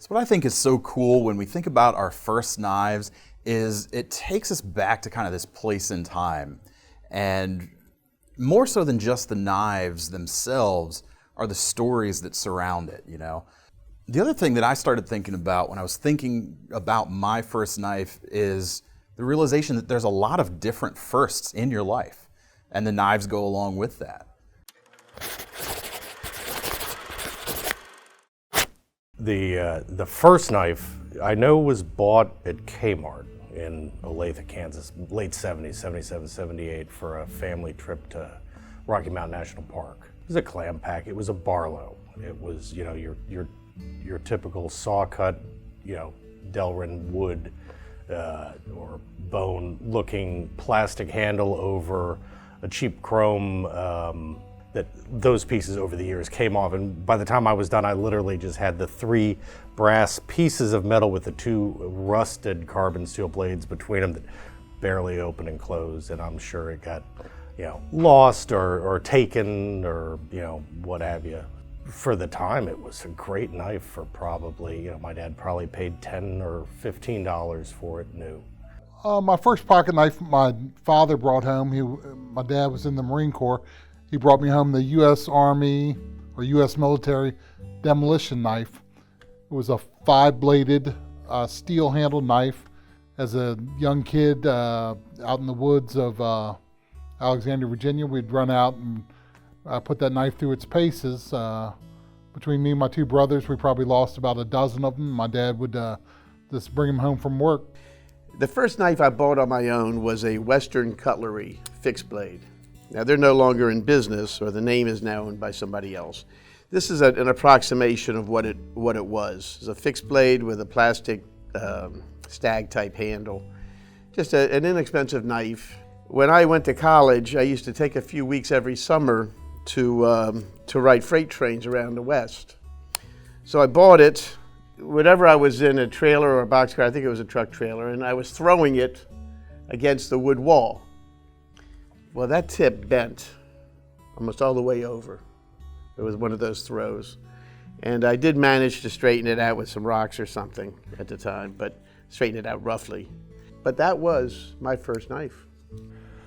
So what I think is so cool when we think about our first knives is it takes us back to kind of this place in time. And more so than just the knives themselves are the stories that surround it, you know. The other thing that I started thinking about when I was thinking about my first knife is the realization that there's a lot of different firsts in your life, and the knives go along with that. The first knife I know was bought at Kmart in Olathe, Kansas, late 70s, 77, 78, for a family trip to Rocky Mountain National Park. It was a clam pack. It was a Barlow. It was, you know, your typical saw cut, you know, Delrin wood or bone looking plastic handle over a cheap chrome that those pieces over the years came off, and by the time I was done, I literally just had the 3 brass pieces of metal with the 2 rusted carbon steel blades between them that barely open and close, and I'm sure it got, you know, lost or taken or, you know, what have you. For the time, it was a great knife for probably, you know, my dad probably paid $10 or $15 for it new. My first pocket knife my father brought home. My dad was in the Marine Corps. He brought me home the U.S. Army or U.S. military demolition knife. It was a 5-bladed steel-handled knife. As a young kid out in the woods of Alexandria, Virginia, we'd run out and put that knife through its paces. Between me and my 2 brothers, we probably lost about a dozen of them. My dad would just bring them home from work. The first knife I bought on my own was a Western Cutlery fixed blade. Now, they're no longer in business, or the name is now owned by somebody else. This is an approximation of what it was. It's a fixed blade with a plastic stag type handle. Just an inexpensive knife. When I went to college, I used to take a few weeks every summer to ride freight trains around the West. So I bought it, whenever I was in a trailer or a boxcar, I think it was a truck trailer, and I was throwing it against the wood wall. Well, that tip bent almost all the way over. It was one of those throws. And I did manage to straighten it out with some rocks or something at the time, but straighten it out roughly. But that was my first knife.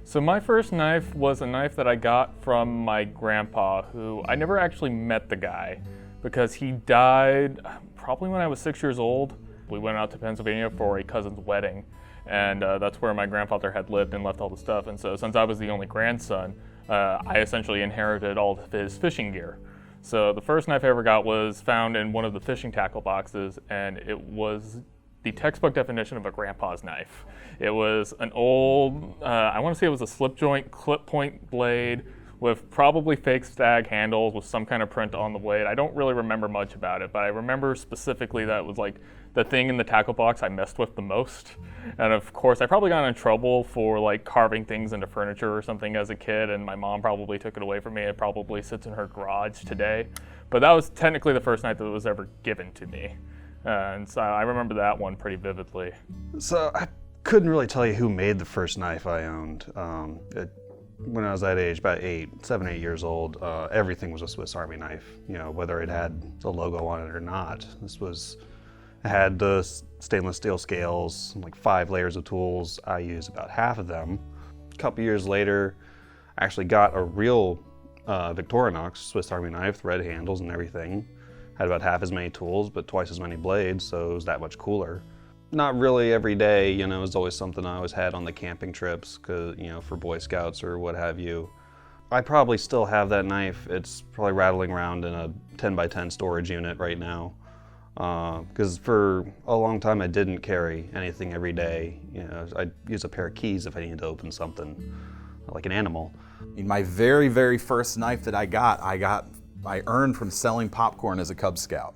So my first knife was a knife that I got from my grandpa, who I never actually met the guy because he died probably when I was 6 years old. We went out to Pennsylvania for a cousin's wedding, and that's where my grandfather had lived and left all the stuff. And so since I was the only grandson, I essentially inherited all of his fishing gear. So the first knife I ever got was found in one of the fishing tackle boxes, and it was the textbook definition of a grandpa's knife. It was an old, I want to say it was a slip joint clip point blade with probably fake stag handles with some kind of print on the blade. I don't really remember much about it, but I remember specifically that it was like the thing in the tackle box I messed with the most. And of course, I probably got in trouble for like carving things into furniture or something as a kid, and my mom probably took it away from me. It probably sits in her garage today. But that was technically the first knife that was ever given to me. And so I remember that one pretty vividly. So I couldn't really tell you who made the first knife I owned. When I was that age, about 7, 8 years old, everything was a Swiss Army knife, you know, whether it had a logo on it or not. It had the stainless steel scales, like 5 layers of tools. I used about half of them. A couple years later, I actually got a real Victorinox Swiss Army knife, red handles and everything. Had about half as many tools, but twice as many blades, so it was that much cooler. Not really every day, you know, it was always something I always had on the camping trips, cause, you know, for Boy Scouts or what have you. I probably still have that knife. It's probably rattling around in a 10 by 10 storage unit right now. Because for a long time I didn't carry anything every day. You know, I'd use a pair of keys if I needed to open something, like an animal. My very, very first knife that I earned from selling popcorn as a Cub Scout.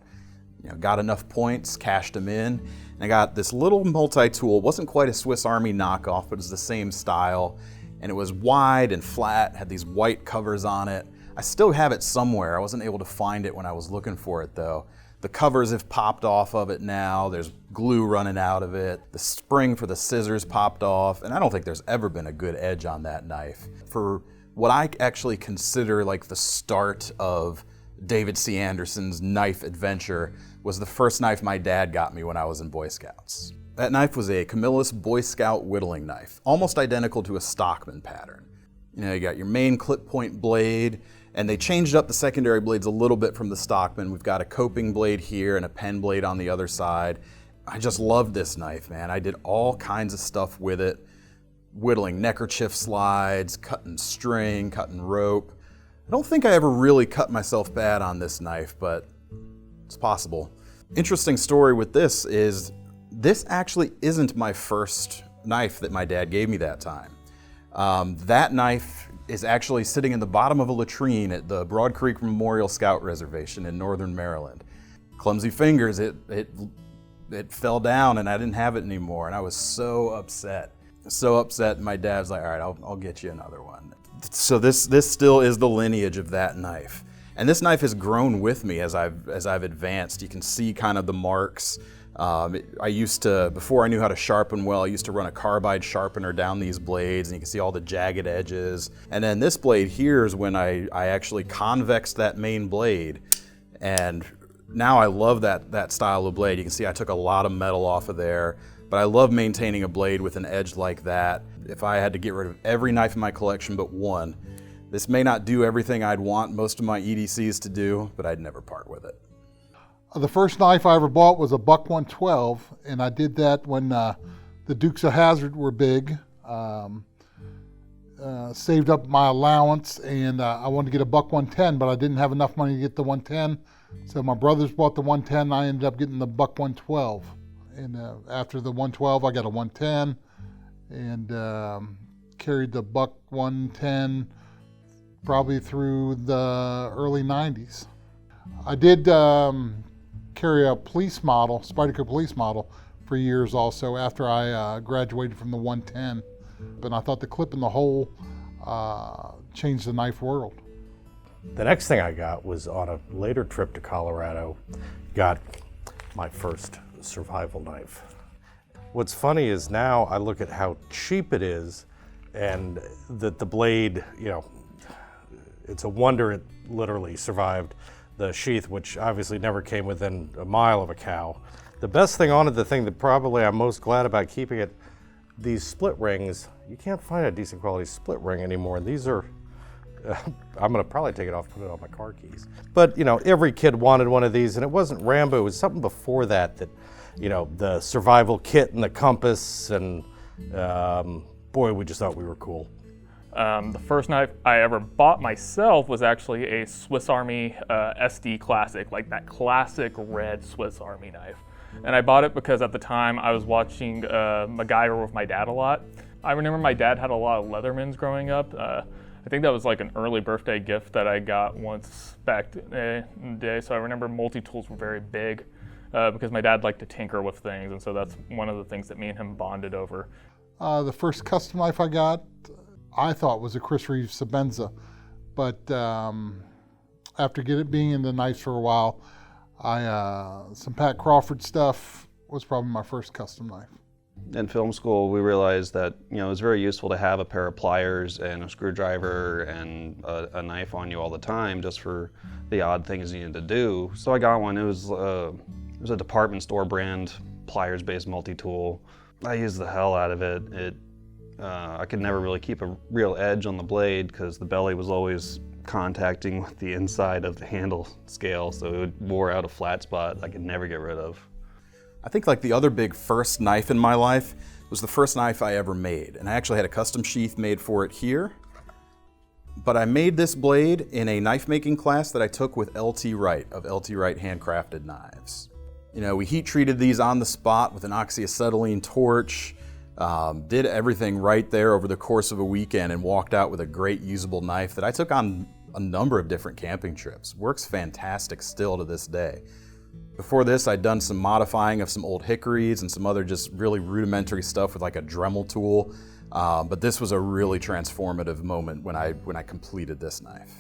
You know, got enough points, cashed them in, and I got this little multi-tool. It wasn't quite a Swiss Army knockoff, but it was the same style, and it was wide and flat, had these white covers on it. I still have it somewhere. I wasn't able to find it when I was looking for it though. The covers have popped off of it now. There's glue running out of it. The spring for the scissors popped off, and I don't think there's ever been a good edge on that knife. For what I actually consider like the start of David C. Anderson's knife adventure was the first knife my dad got me when I was in Boy Scouts. That knife was a Camillus Boy Scout whittling knife, almost identical to a Stockman pattern. You know, you got your main clip point blade, and they changed up the secondary blades a little bit from the Stockman. We've got a coping blade here and a pen blade on the other side. I just loved this knife, man. I did all kinds of stuff with it. Whittling neckerchief slides, cutting string, cutting rope. I don't think I ever really cut myself bad on this knife, but it's possible. Interesting story with this is this actually isn't my first knife that my dad gave me that time. That knife is actually sitting in the bottom of a latrine at the Broad Creek Memorial Scout Reservation in northern Maryland. Clumsy fingers, it fell down and I didn't have it anymore, and I was so upset. So upset, my dad's like, all right, I'll get you another one. So this still is the lineage of that knife. And this knife has grown with me as I've advanced. You can see kind of the marks. I used to, before I knew how to sharpen well, I used to run a carbide sharpener down these blades, and you can see all the jagged edges. And then this blade here is when I actually convexed that main blade. And now I love that style of blade. You can see I took a lot of metal off of there. But I love maintaining a blade with an edge like that. If I had to get rid of every knife in my collection but one, this may not do everything I'd want most of my EDCs to do, but I'd never part with it. The first knife I ever bought was a Buck 112, and I did that when the Dukes of Hazzard were big. Saved up my allowance, and I wanted to get a Buck 110, but I didn't have enough money to get the 110. So my brothers bought the 110, and I ended up getting the Buck 112. And after the 112, I got a 110 and carried the Buck 110 probably through the early 90s. I did carry a police model, Spyderco police model, for years also after I graduated from the 110. But I thought the clip in the hole changed the knife world. The next thing I got was on a later trip to Colorado, got my first survival knife. What's funny is now I look at how cheap it is, and that the blade, you know, it's a wonder it literally survived the sheath, which obviously never came within a mile of a cow. The best thing on it, the thing that probably I'm most glad about keeping it, these split rings, you can't find a decent quality split ring anymore. These are, I'm gonna probably take it off, put it on my car keys. But you know, every kid wanted one of these, and it wasn't Rambo, it was something before that, you know, the survival kit and the compass, and boy, we just thought we were cool. The first knife I ever bought myself was actually a Swiss Army SD Classic, like that classic red Swiss Army knife. And I bought it because at the time I was watching MacGyver with my dad a lot. I remember my dad had a lot of Leathermans growing up. I think that was like an early birthday gift that I got once back in the day. So I remember multi-tools were very big because my dad liked to tinker with things. And so that's one of the things that me and him bonded over. The first custom knife I got, I thought was a Chris Reeves Sebenza. But after being in the knives for a while, some Pat Crawford stuff was probably my first custom knife. In film school, we realized that, you know, it was very useful to have a pair of pliers and a screwdriver and a knife on you all the time, just for the odd things you needed to do. So I got one. It was a department store brand pliers-based multi-tool. I used the hell out of it. I could never really keep a real edge on the blade because the belly was always contacting with the inside of the handle scale, so it wore out a flat spot I could never get rid of. I think like the other big first knife in my life was the first knife I ever made. And I actually had a custom sheath made for it here. But I made this blade in a knife making class that I took with LT Wright of LT Wright Handcrafted Knives. You know, we heat treated these on the spot with an oxyacetylene torch, did everything right there over the course of a weekend, and walked out with a great usable knife that I took on a number of different camping trips. Works fantastic still to this day. Before this, I'd done some modifying of some old hickories and some other just really rudimentary stuff with like a Dremel tool. But this was a really transformative moment when I completed this knife.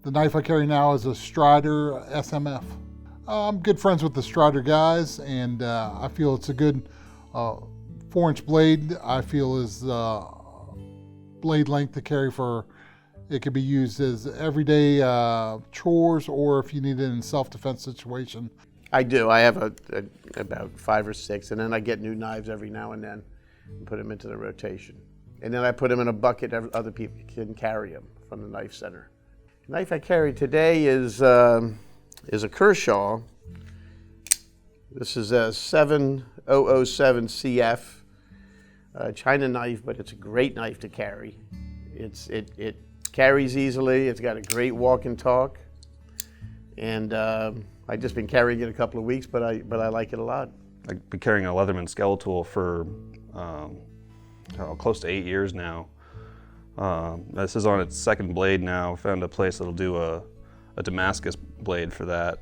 The knife I carry now is a Strider SMF. I'm good friends with the Strider guys, and I feel it's a good 4-inch blade. I feel is blade length to carry for. It could be used as everyday chores, or if you need it in a self-defense situation. I do. I have about 5 or 6, and then I get new knives every now and then and put them into the rotation. And then I put them in a bucket other people can carry them from the KnifeCenter. The knife I carry today is a Kershaw. This is a 7007 CF China knife, but it's a great knife to carry. It carries easily. It's got a great walk and talk, and I've just been carrying it a couple of weeks, but I like it a lot. I've been carrying a Leatherman Skeletal for close to 8 years now. This is on its 2nd blade now. Found a place that'll do a Damascus blade for that,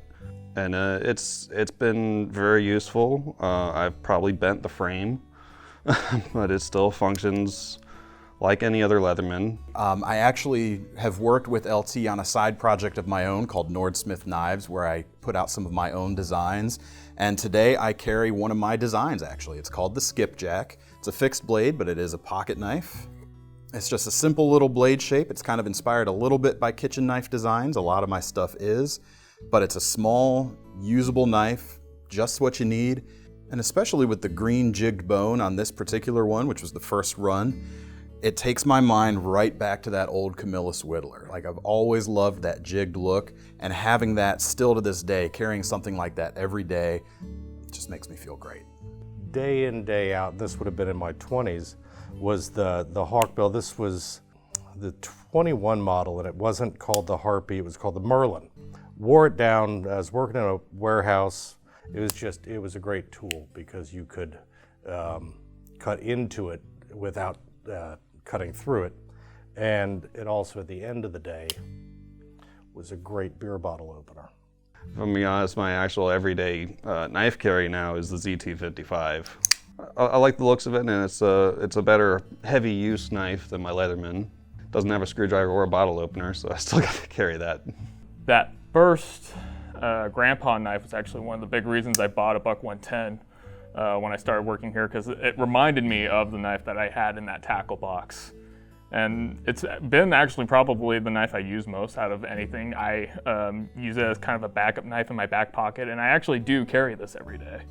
and it's been very useful. I've probably bent the frame, but it still functions like any other Leatherman. I actually have worked with LT on a side project of my own called Nordsmith Knives, where I put out some of my own designs. And today I carry one of my designs, actually. It's called the Skipjack. It's a fixed blade, but it is a pocket knife. It's just a simple little blade shape. It's kind of inspired a little bit by kitchen knife designs. A lot of my stuff is, but it's a small, usable knife, just what you need. And especially with the green jigged bone on this particular one, which was the first run, it takes my mind right back to that old Camillus Whittler. Like, I've always loved that jigged look, and having that still to this day, carrying something like that every day, just makes me feel great. Day in, day out, this would have been in my 20s, was the Hawkbill. This was the 21 model, and it wasn't called the Harpy, it was called the Merlin. Wore it down. I was working in a warehouse. It was a great tool because you could cut into it without cutting through it. And it also, at the end of the day, was a great beer bottle opener. If I'm being honest, my actual everyday knife carry now is the ZT55. I like the looks of it, and it's a better heavy use knife than my Leatherman. Doesn't have a screwdriver or a bottle opener, so I still got to carry that. That first grandpa knife was actually one of the big reasons I bought a Buck 110 when I started working here, because it reminded me of the knife that I had in that tackle box. And it's been actually probably the knife I use most out of anything. I use it as kind of a backup knife in my back pocket, and I actually do carry this every day.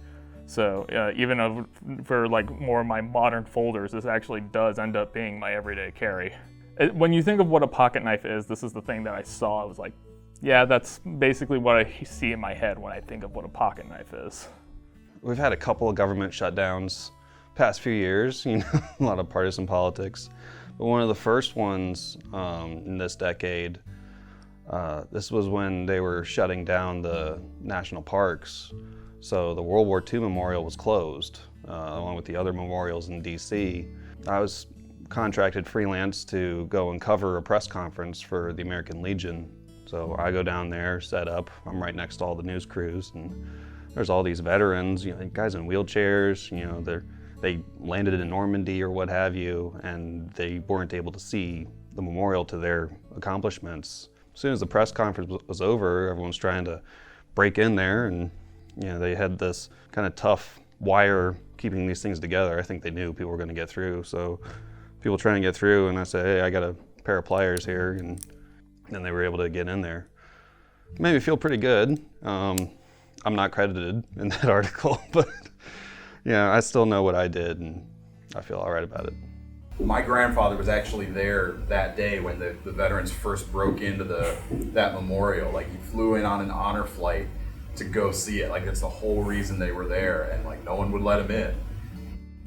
So even for like more of my modern folders, this actually does end up being my everyday carry. When you think of what a pocket knife is, this is the thing that I saw. I was like, yeah, that's basically what I see in my head when I think of what a pocket knife is. We've had a couple of government shutdowns past few years, a lot of partisan politics. But one of the first ones in this decade, this was when they were shutting down the national parks. So the World War II memorial was closed, along with the other memorials in DC. I was contracted freelance to go and cover a press conference for the American Legion. So I go down there, set up, I'm right next to all the news crews, and there's all these veterans, guys in wheelchairs, they landed in Normandy or what have you, and they weren't able to see the memorial to their accomplishments. As soon as the press conference was over, everyone's trying to break in there, and they had this kind of tough wire keeping these things together. I think they knew people were going to get through, so people trying to get through, and I said, hey, I got a pair of pliers here, and then they were able to get in there. It made me feel pretty good. I'm not credited in that article, but I still know what I did, and I feel all right about it. My grandfather was actually there that day when the veterans first broke into that memorial. Like, he flew in on an honor flight to go see it. Like, it's the whole reason they were there, and like no one would let him in.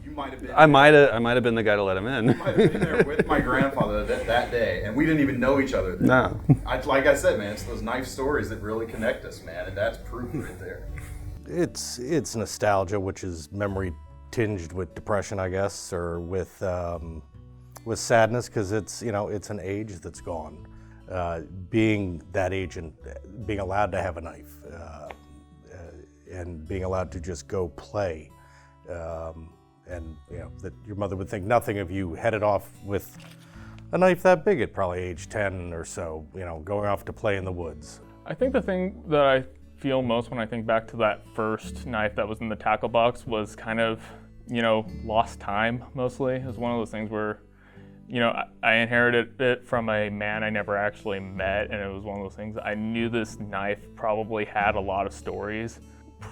You might have been. I might have been the guy to let him in. You might have been there with my grandfather that day, and we didn't even know each other then. No. Like I said, man, it's those knife stories that really connect us, man, and that's proof right there. It's nostalgia, which is memory tinged with depression, I guess, or with sadness, because it's an age that's gone. Being that age and being allowed to have a knife and being allowed to just go play, and that your mother would think nothing of you headed off with a knife that big at probably age 10 or so, going off to play in the woods. I think the thing that I feel most when I think back to that first knife that was in the tackle box was kind of, lost time mostly. It was one of those things where, I inherited it from a man I never actually met, and it was one of those things, I knew this knife probably had a lot of stories.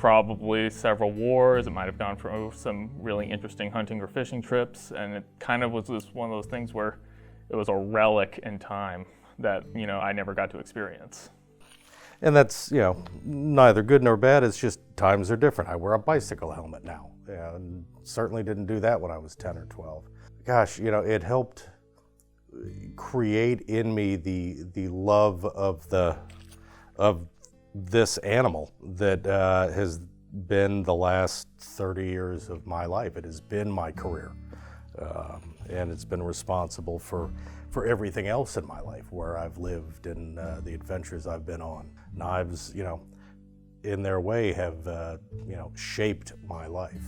probably several wars. It might have gone through some really interesting hunting or fishing trips, and it kind of was just one of those things where it was a relic in time that, you know, I never got to experience. And that's, you know, neither good nor bad. It's just times are different. I wear a bicycle helmet now, and certainly didn't do that when I was 10 or 12. Gosh, you know, it helped create in me the love of this animal that has been the last 30 years of my life. It has been my career, and it's been responsible for everything else in my life, where I've lived and the adventures I've been on. Knives, you know, in their way have, you know, shaped my life.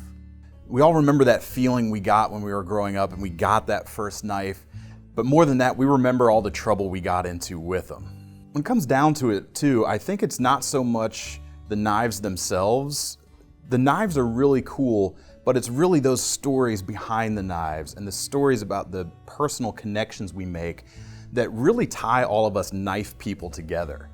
We all remember that feeling we got when we were growing up and we got that first knife, but more than that, we remember all the trouble we got into with them. When it comes down to it too, I think it's not so much the knives themselves. The knives are really cool, but it's really those stories behind the knives and the stories about the personal connections we make that really tie all of us knife people together.